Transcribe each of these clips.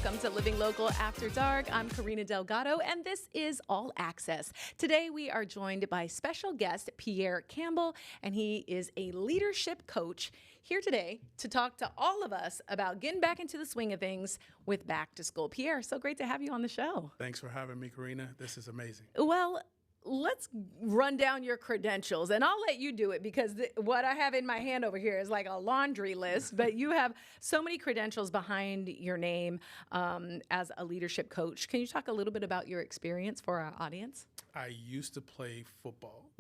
Welcome to Living Local After Dark. I'm Karina Delgado, and this is All Access. Today, we are joined by special guest Pierre Campbell, and he is a leadership coach here today to talk to all of us about getting back into the swing of things with back to school. Pierre, so great to have you on the show. Thanks for having me, Karina. This is amazing. Well, let's run down your credentials, and I'll let you do it because what I have in my hand over here is like a laundry list, but you have so many credentials behind your name as a leadership coach. Can you talk a little bit about your experience for our audience? I used to play football.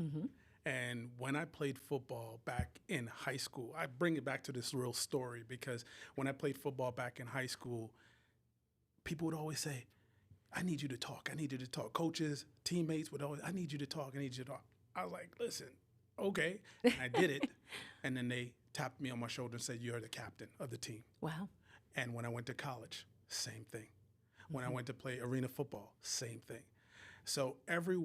And when I played football back in high school, I bring it back to this real story because when I played football back in high school, people would always say, I need you to talk. I need you to talk. Coaches, teammates would always, I need you to talk. I need you to talk. I was like, listen, okay. And I did it. And then they tapped me on my shoulder and said, you're the captain of the team. Wow. And when I went to college, same thing. When I went to play arena football, same thing. So every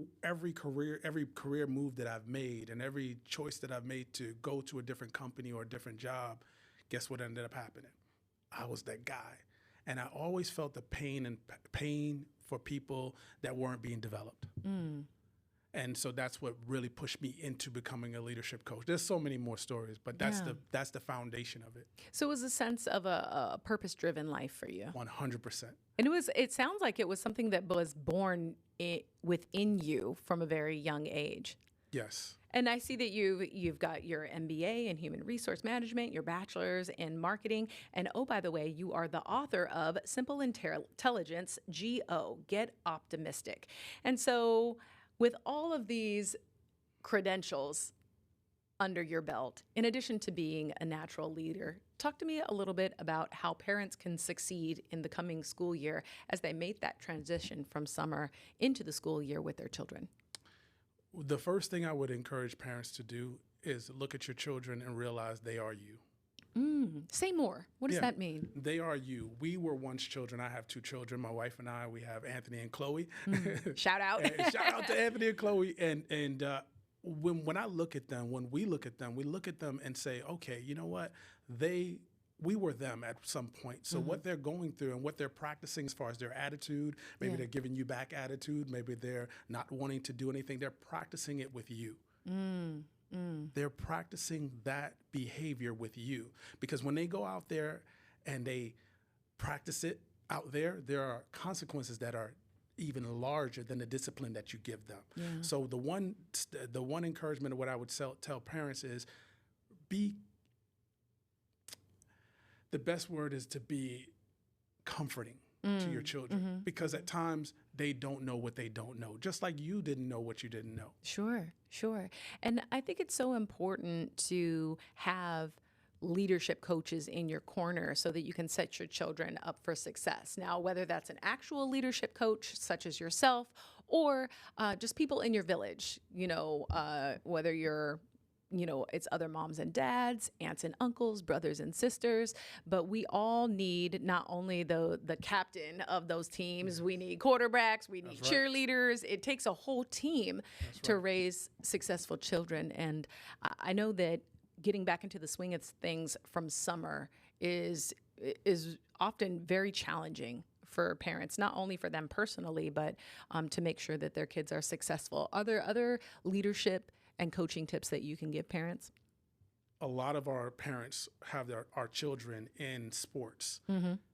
career move that I've made and every choice that I've made to go to a different company or a different job, guess what ended up happening? I was that guy. And I always felt the pain for people that weren't being developed. And so that's what really pushed me into becoming a leadership coach. There's so many more stories, but that's the foundation of it. So it was a sense of a purpose-driven life for you. 100%. And it sounds like it was something that was born within you from a very young age. Yes. And I see that you've got your MBA in human resource management, your bachelor's in marketing, and oh, by the way, you are the author of Simple Intelligence, G.O., Get Optimistic. And so with all of these credentials under your belt, in addition to being a natural leader, talk to me a little bit about how parents can succeed in the coming school year as they make that transition from summer into the school year with their children. The first thing I would encourage parents to do is look at your children and realize they are you. Say more. What does that mean? They are you. We were once children. I have two children, my wife and I. We have Anthony and Chloe. Shout out. Shout out to Anthony and Chloe. And when I look at them, when we look at them and say, okay, you know what? We were them at some point. So what they're going through and what they're practicing as far as their attitude, maybe they're giving you back attitude, maybe they're not wanting to do anything, they're practicing it with you. They're practicing that behavior with you. Because when they go out there and they practice it out there, there are consequences that are even larger than the discipline that you give them. So the one encouragement of what I would tell parents is the best word is to be comforting to your children because at times they don't know what they don't know, just like you didn't know what you didn't know. Sure. And I think it's so important to have leadership coaches in your corner so that you can set your children up for success. Now, whether that's an actual leadership coach such as yourself or just people in your village, whether you're it's other moms and dads, aunts and uncles, brothers and sisters, but we all need not only the captain of those teams, we need quarterbacks, we need cheerleaders. It takes a whole team to raise successful children. And I know that getting back into the swing of things from summer is often very challenging for parents, not only for them personally, but to make sure that their kids are successful. Are there other leadership and coaching tips that you can give parents? A lot of our parents have our children in sports.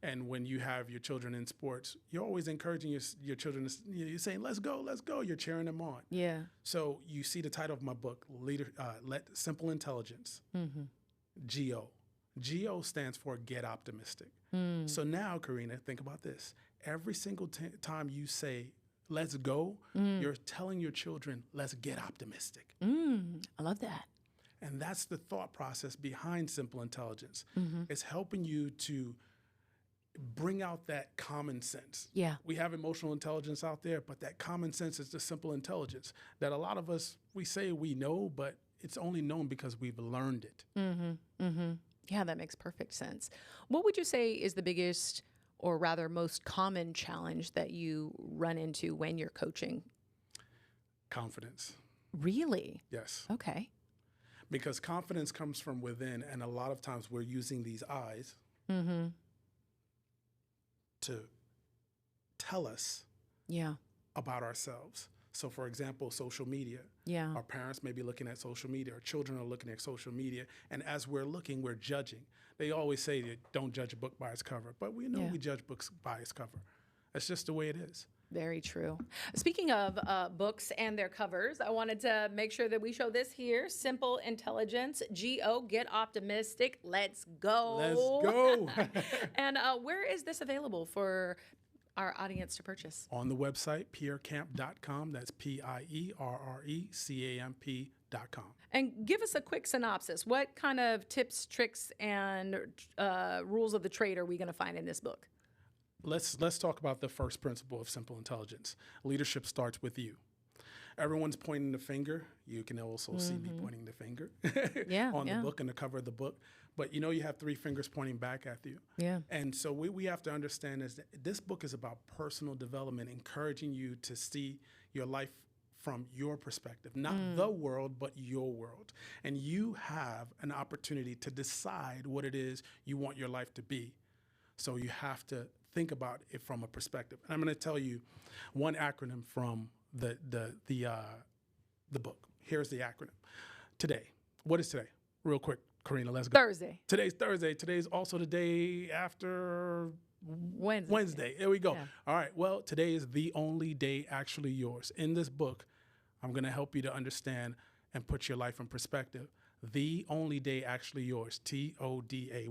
And when you have your children in sports, you're always encouraging your children. You're saying, let's go. You're cheering them on. Yeah. So you see the title of my book, Simple Intelligence, G.O. G.O. stands for Get Optimistic. So now, Karina, think about this. Every single time you say, let's go, you're telling your children, let's get optimistic. I love that. And that's the thought process behind Simple Intelligence. It's helping you to bring out that common sense. Yeah. We have emotional intelligence out there, but that common sense is the simple intelligence that a lot of us, we say we know, but it's only known because we've learned it. Yeah, that makes perfect sense. What would you say is the biggest or rather most common challenge that you run into when you're coaching? Confidence. Really? Yes. Okay. Because confidence comes from within, and a lot of times we're using these eyes to tell us Yeah. about ourselves. So, for example, social media. Yeah. Our parents may be looking at social media. Our children are looking at social media. And as we're looking, we're judging. They always say that don't judge a book by its cover. But we know Yeah. we judge books by its cover. That's just the way it is. Very true. Speaking of books and their covers, I wanted to make sure that we show this here. Simple Intelligence, G.O. Get Optimistic. Let's go. Let's go. And where is this available for our audience to purchase? On the website, pierrecamp.com. That's PIERRECAMP.com. And give us a quick synopsis. What kind of tips, tricks, and rules of the trade are we going to find in this book? Let's talk about the first principle of simple intelligence. Leadership starts with you. Everyone's pointing the finger. You can also see me pointing the finger on the book and the cover of the book. But you know you have 3 fingers pointing back at you. Yeah. And so what we have to understand is that this book is about personal development, encouraging you to see your life from your perspective, not the world, but your world. And you have an opportunity to decide what it is you want your life to be. So you have to think about it from a perspective. And I'm going to tell you one acronym from the book. Here's the acronym. Today. What is today? Real quick, Karina, let's go. Thursday. Today's Thursday. Today's also the day after Wednesday. There we go. Yeah. All right. Well, today is the only day actually yours. In this book, I'm going to help you to understand and put your life in perspective. The only day actually yours. TODAY.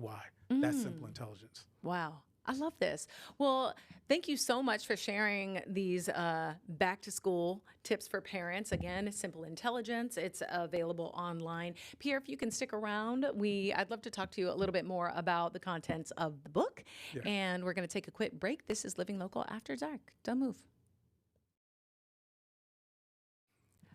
That's simple intelligence. Wow. I love this. Well, thank you so much for sharing these back to school tips for parents. Again, Simple Intelligence. It's available online. Pierre, if you can stick around, I'd love to talk to you a little bit more about the contents of the book. Yeah. And we're going to take a quick break. This is Living Local After Dark. Don't move.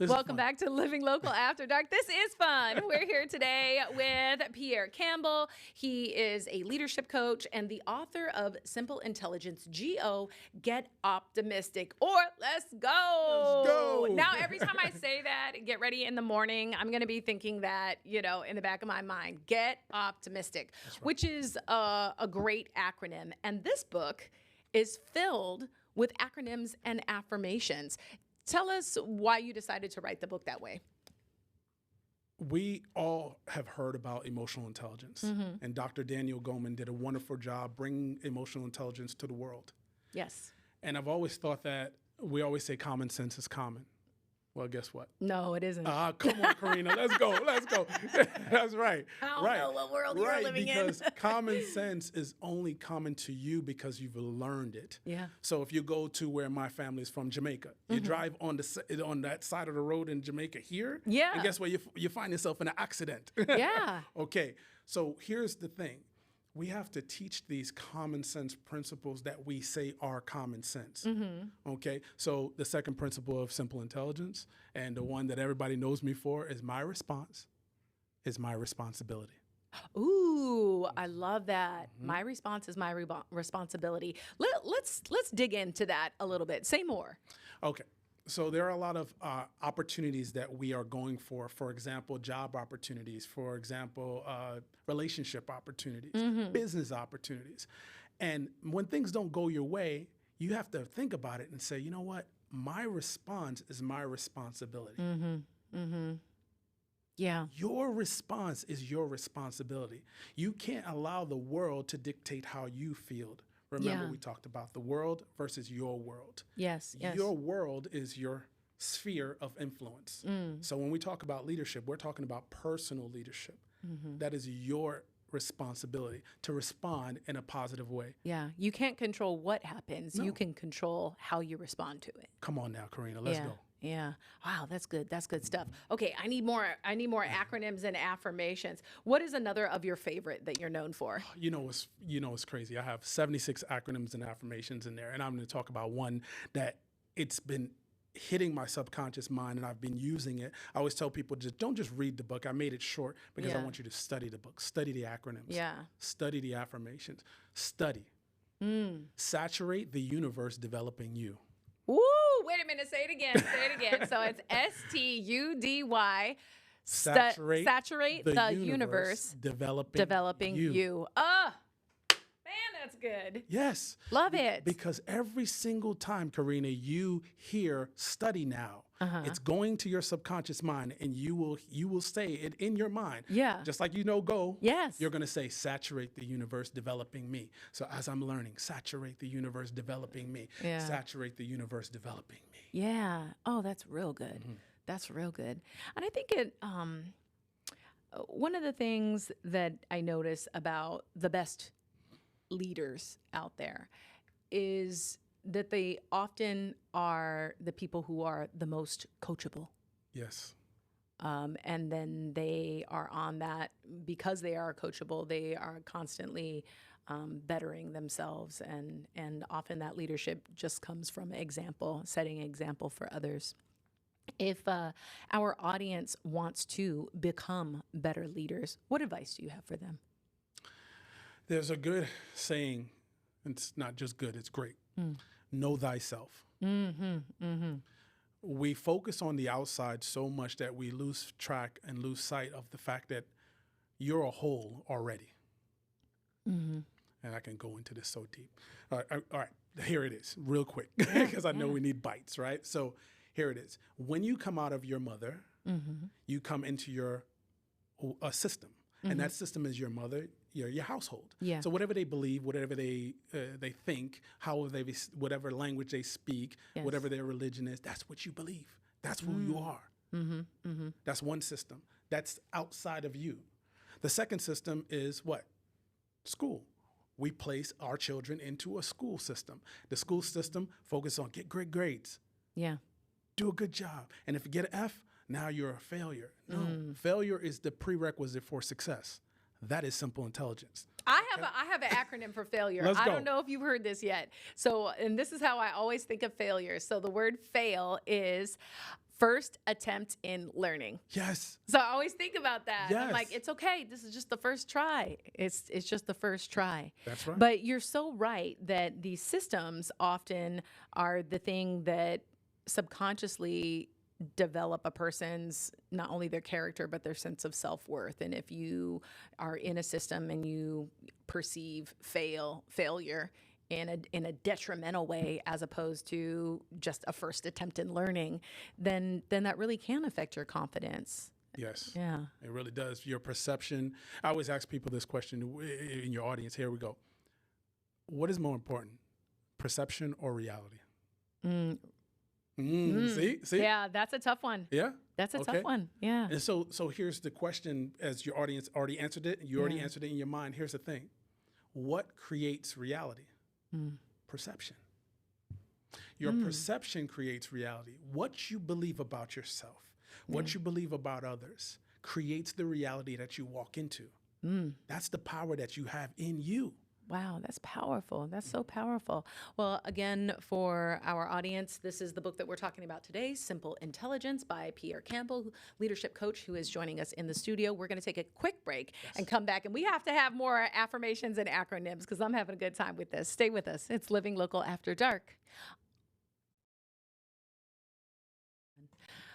Welcome back to Living Local After Dark. This is fun. We're here today with Pierre Campbell. He is a leadership coach and the author of Simple Intelligence, G.O. Get Optimistic, or Let's Go. Let's go. Now, every time I say that, get ready in the morning, I'm going to be thinking that, in the back of my mind, get optimistic, which is a great acronym. And this book is filled with acronyms and affirmations. Tell us why you decided to write the book that way. We all have heard about emotional intelligence, and Dr. Daniel Goleman did a wonderful job bringing emotional intelligence to the world. Yes. And I've always thought that we always say common sense is common. Well, guess what? No, it isn't. Come on, Karina. Let's go. Let's go. That's right. I don't know what world you're living because in. common sense is only common to you because you've learned it. Yeah. So if you go to where my family is from, Jamaica, you drive on that side of the road in Jamaica here. Yeah. And guess what? You find yourself in an accident. Yeah. Okay. So here's the thing. We have to teach these common sense principles that we say are common sense. Okay, so the second principle of simple intelligence, and the one that everybody knows me for, is my response is my responsibility. Ooh, I love that. My response is my responsibility. Let's dig into that a little bit. Say more. Okay. So there are a lot of opportunities that we are going for. For example, job opportunities. For example, relationship opportunities, business opportunities. And when things don't go your way, you have to think about it and say, you know what? My response is my responsibility. Yeah. Your response is your responsibility. You can't allow the world to dictate how you feel. Remember, we talked about the world versus your world. Yes. Your world is your sphere of influence. So when we talk about leadership, we're talking about personal leadership. That is your responsibility to respond in a positive way. Yeah. You can't control what happens. No. You can control how you respond to it. Come on now, Karina, let's go. Yeah. Wow, that's good. That's good stuff. Okay, I need more acronyms and affirmations. What is another of your favorite that you're known for? You know it's crazy. I have 76 acronyms and affirmations in there, and I'm going to talk about one that it's been hitting my subconscious mind, and I've been using it. I always tell people, don't just read the book. I made it short because I want you to study the book, study the acronyms, study the affirmations, study. Saturate the universe developing you. Woo! Wait a minute. Say it again. Say it again. So it's STUDY. Saturate the universe developing you. Man, that's good. Yes. Love it. Because every single time, Karina, you hear study now, it's going to your subconscious mind, and you will say it in your mind. Yeah. Just like go. Yes. You're going to say, saturate the universe developing me. So as I'm learning, saturate the universe developing me. Yeah. Saturate the universe developing me. Yeah. Oh, that's real good. That's real good. And I think one of the things that I notice about the best leaders out there is that they often are the people who are the most coachable. Yes. And then they are on that because they are coachable. They are constantly bettering themselves, and often that leadership just comes from example, setting example for others. If our audience wants to become better leaders, what advice do you have for them? There's a good saying, and it's not just good, it's great. Know thyself. We focus on the outside so much that we lose track and lose sight of the fact that you're a whole already. And I can go into this so deep. All right, here it is, real quick, because I know we need bites, right? So here it is. When you come out of your mother, you come into your system. And that system is your mother, your household. Yeah. So whatever they believe, whatever they think, whatever language they speak, whatever their religion is, that's what you believe. That's who you are. That's one system. That's outside of you. The second system is what? School. We place our children into a school system. The school system focuses on get great grades. Yeah. Do a good job. And if you get an F, now you're a failure. No, failure is the prerequisite for success. That is simple intelligence. I have an acronym for failure. Let's I go. don't know if you've heard this yet. So, and this is how I always think of failure. So the word fail is first attempt in learning. Yes. So I always think about that. Yes. I'm like, it's okay. This is just the first try. It's just the first try. That's right. But you're so right that these systems often are the thing that subconsciously develop a person's, not only their character, but their sense of self-worth. And if you are in a system and you perceive failure in a detrimental way, as opposed to just a first attempt in learning, then that really can affect your confidence. Yes. Yeah. It really does. Your perception. I always ask people this question in your audience. Here we go. What is more important, perception or reality? See? Yeah, that's a tough one. Yeah? That's a tough one. Yeah. And so here's the question, as your audience already answered it, and you already answered it in your mind. Here's the thing. What creates reality? Perception. Your perception creates reality. What you believe about yourself, what you believe about others, creates the reality that you walk into. That's the power that you have in you. Wow, that's powerful. That's so powerful. Well, again, for our audience, this is the book that we're talking about today, Simple Intelligence by Pierre Campbell, leadership coach who is joining us in the studio. We're going to take a quick break and come back, and we have to have more affirmations and acronyms because I'm having a good time with this. Stay with us. It's Living Local After Dark.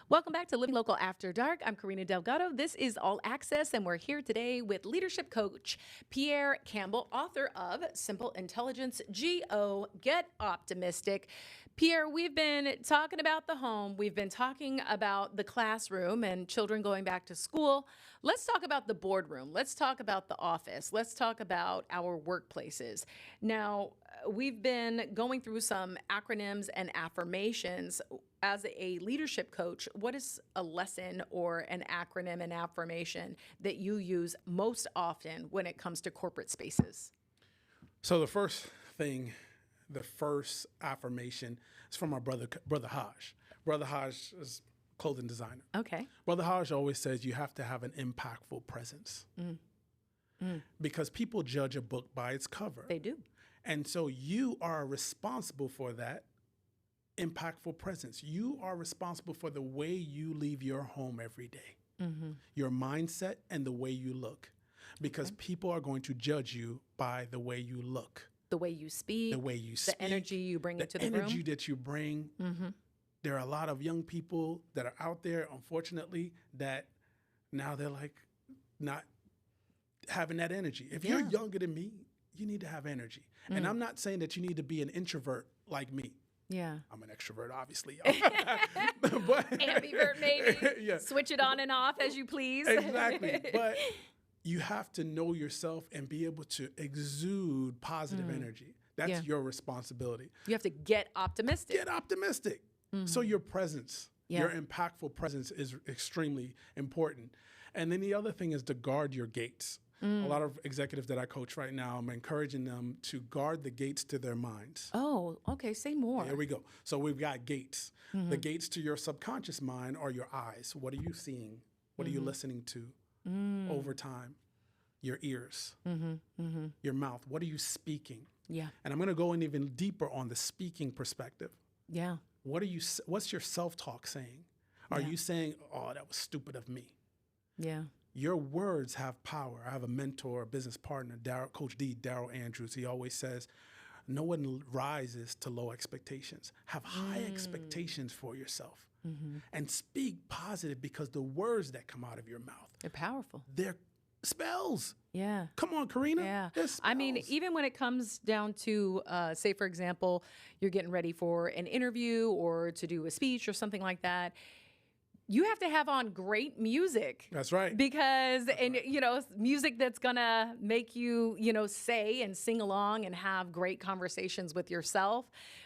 Welcome back to Living Local After Dark. I'm Karina Delgado. This is All Access, and we're here today with leadership coach Pierre Campbell, author of Simple Intelligence, G.O. Get Optimistic. Pierre, we've been talking about the home. We've been talking about the classroom and children going back to school. Let's talk about the boardroom. Let's talk about the office. Let's talk about our workplaces. Now, we've been going through some acronyms and affirmations. As a leadership coach, what is a lesson or an acronym and affirmation that you use most often when it comes to corporate spaces? So the first affirmation is from our brother Haj. Brother Haj is a clothing designer. Okay. Brother Haj always says you have to have an impactful presence. Because people judge a book by its cover. They do. And so you are responsible for that impactful presence. You are responsible for the way you leave your home every day, your mindset and the way you look, because people are going to judge you by the way you look, the way you speak, the energy you bring into the room, the energy that you bring. There are a lot of young people that are out there, unfortunately, that now they're like not having that energy. If you're younger than me, you need to have energy. And I'm not saying that you need to be an introvert like me. Yeah. I'm an extrovert, obviously. But, Ambivert, maybe. Yeah. Switch it on and off as you please. Exactly. But you have to know yourself and be able to exude positive energy. That's your responsibility. You have to get optimistic. Get optimistic. So your presence, your impactful presence is extremely important. And then the other thing is to guard your gates. A lot of executives that I coach right now, I'm encouraging them to guard the gates to their minds. Oh, okay. Say more. Here we go. So we've got gates. The gates to your subconscious mind are your eyes. What are you seeing? What are you listening to over time? Your ears, your mouth. What are you speaking? Yeah. And I'm going to go in even deeper on the speaking perspective. Yeah. What's your self-talk saying? Are you saying, oh, that was stupid of me? Yeah. Your words have power. I have a mentor, a business partner, Coach D, Daryl Andrews. He always says, no one rises to low expectations. Have high expectations for yourself and speak positive, because the words that come out of your mouth, They're powerful. they're spells. Yeah. Come on, Karina. Yeah. They're spells. I mean, even when it comes down to, say, for example, you're getting ready for an interview or to do a speech or something like that, you have to have on great music. That's right. Because, music that's going to make you, say and sing along and have great conversations with yourself.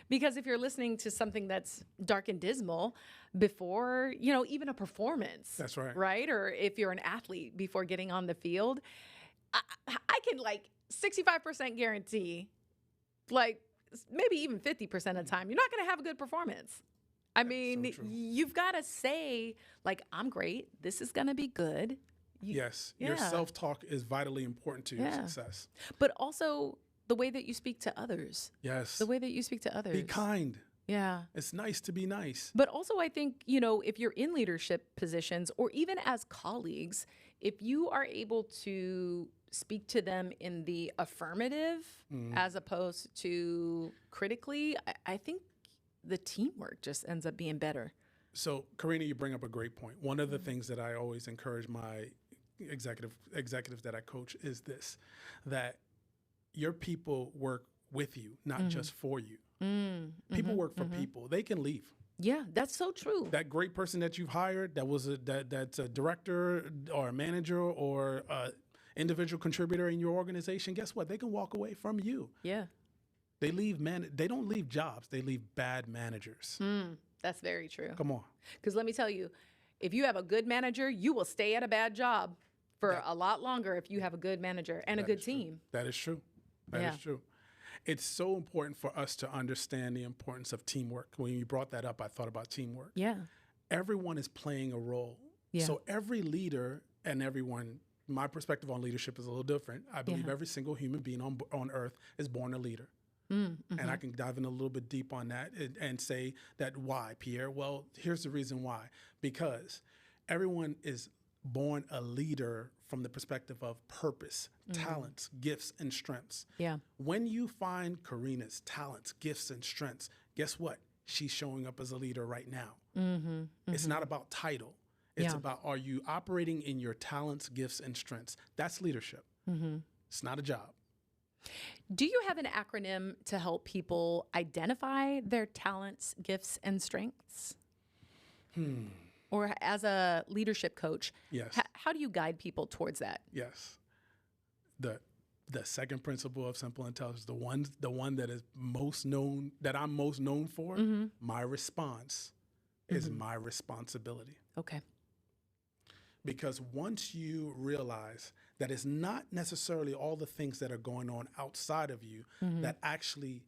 Because if you're listening to something that's dark and dismal before, even a performance. That's right. Right? Or if you're an athlete before getting on the field, I can 65% guarantee, maybe even 50% of the time, you're not going to have a good performance. I mean, you've got to say, I'm great. This is going to be good. Yes. Your self-talk is vitally important to your success. But also the way that you speak to others. Yes. The way that you speak to others. Be kind. Yeah. It's nice to be nice. But also, I think, if you're in leadership positions or even as colleagues, if you are able to speak to them in the affirmative as opposed to critically, I think the teamwork just ends up being better. So, Karina, you bring up a great point. One of the things that I always encourage my executives that I coach is this, that your people work with you, not just for you. People work for people. They can leave. Yeah, that's so true. That great person that you've hired, that's a director or a manager or a individual contributor in your organization, guess what? They can walk away from you. Yeah. They don't leave jobs. They leave bad managers. That's very true. Come on. Because let me tell you, if you have a good manager, you will stay at a bad job for a lot longer if you have a good manager and a good team. That is true. That is true. It's so important for us to understand the importance of teamwork. When you brought that up, I thought about teamwork. Yeah. Everyone is playing a role. Yeah. So every leader and everyone, my perspective on leadership is a little different. I believe every single human being on earth is born a leader. And I can dive in a little bit deep on that and say that why, Pierre? Well, here's the reason why. Because everyone is born a leader from the perspective of purpose, talents, gifts, and strengths. Yeah. When you find Karina's talents, gifts, and strengths, guess what? She's showing up as a leader right now. It's not about title. It's about, are you operating in your talents, gifts, and strengths? That's leadership. It's not a job. Do you have an acronym to help people identify their talents, gifts, and strengths? Or as a leadership coach, how do you guide people towards that? Yes. The second principle of simple intelligence, the one that is most known, that I'm most known for, my response is my responsibility. Okay. Because once you realize that it's not necessarily all the things that are going on outside of you that actually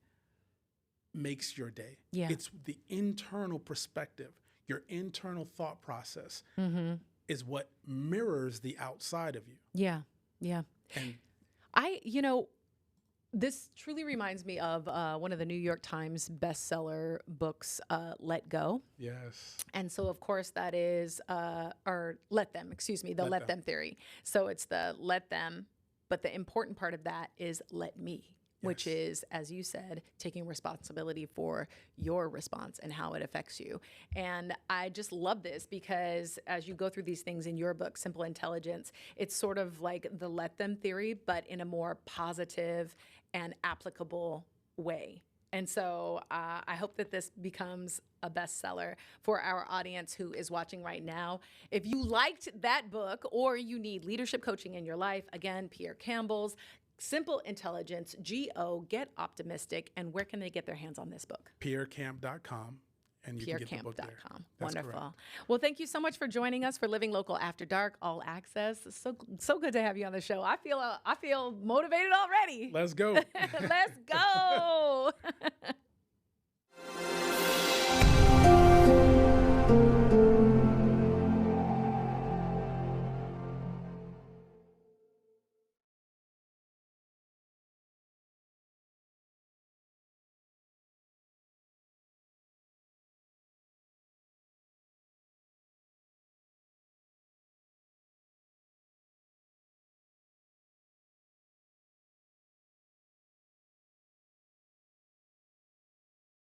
makes your day. Yeah. It's the internal perspective, your internal thought process is what mirrors the outside of you. Yeah, yeah. And this truly reminds me of one of the New York Times bestseller books, Let Go. Yes. And so, of course, that is, or Let Them, excuse me, the Let Them theory. So it's the let them, but the important part of that is let me. which Yes. is, as you said, taking responsibility for your response and how it affects you. And I just love this because as you go through these things in your book, Simple Intelligence, it's sort of like the let them theory, but in a more positive and applicable way. And so I hope that this becomes a bestseller for our audience who is watching right now. If you liked that book or you need leadership coaching in your life, again, Pierre Campbell's Simple Intelligence, G-O, Get Optimistic. And where can they get their hands on this book? PierreCamp.com. And you can get the book there. PierreCamp.com. That's Wonderful. correct. Well, thank you so much for joining us for Living Local After Dark, All Access. So good to have you on the show. I feel motivated already. Let's go. Let's go.